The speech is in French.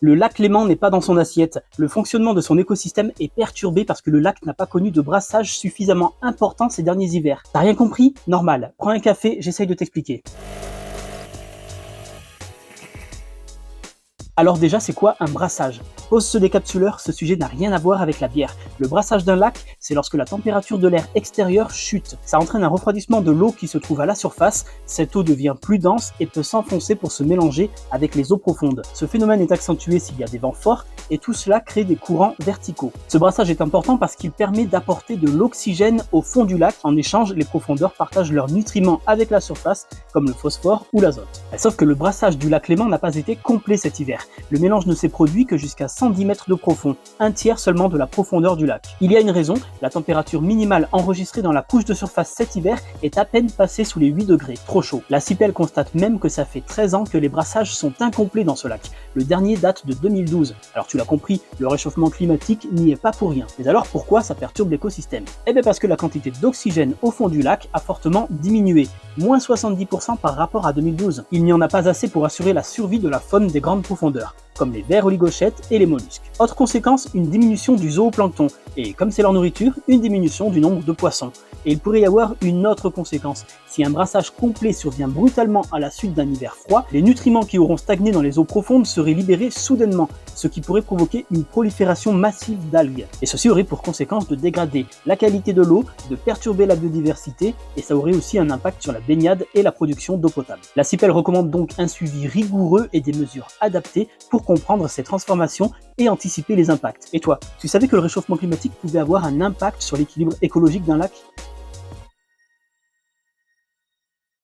Le lac Léman n'est pas dans son assiette. Le fonctionnement de son écosystème est perturbé parce que le lac n'a pas connu de brassage suffisamment important ces derniers hivers. T'as rien compris? Normal. Prends un café, j'essaye de t'expliquer. Alors déjà, c'est quoi un brassage? Pose ce décapsuleur, ce sujet n'a rien à voir avec la bière. Le brassage d'un lac, c'est lorsque la température de l'air extérieur chute. Ça entraîne un refroidissement de l'eau qui se trouve à la surface, cette eau devient plus dense et peut s'enfoncer pour se mélanger avec les eaux profondes. Ce phénomène est accentué s'il y a des vents forts et tout cela crée des courants verticaux. Ce brassage est important parce qu'il permet d'apporter de l'oxygène au fond du lac. En échange, les profondeurs partagent leurs nutriments avec la surface, comme le phosphore ou l'azote. Sauf que le brassage du lac Léman n'a pas été complet cet hiver. Le mélange ne s'est produit que jusqu'à 110 mètres de profond, un tiers seulement de la profondeur du lac. Il y a une raison, la température minimale enregistrée dans la couche de surface cet hiver est à peine passée sous les 8 degrés, trop chaud. La CIPEL constate même que ça fait 13 ans que les brassages sont incomplets dans ce lac. Le dernier date de 2012. Alors tu l'as compris, le réchauffement climatique n'y est pas pour rien. Mais alors pourquoi ça perturbe l'écosystème? Eh bien parce que la quantité d'oxygène au fond du lac a fortement diminué, moins 70% par rapport à 2012. Il n'y en a pas assez pour assurer la survie de la faune des grandes profondeurs, comme les vers oligochètes et les mollusques. Autre conséquence, une diminution du zooplancton, et comme c'est leur nourriture, une diminution du nombre de poissons. Et il pourrait y avoir une autre conséquence. Si un brassage complet survient brutalement à la suite d'un hiver froid, les nutriments qui auront stagné dans les eaux profondes seraient libérés soudainement, ce qui pourrait provoquer une prolifération massive d'algues. Et ceci aurait pour conséquence de dégrader la qualité de l'eau, de perturber la biodiversité, et ça aurait aussi un impact sur la baignade et la production d'eau potable. La CIPEL recommande donc un suivi rigoureux et des mesures adaptées pour comprendre ces transformations et anticiper les impacts. Et toi, tu savais que le réchauffement climatique pouvait avoir un impact sur l'équilibre écologique d'un lac?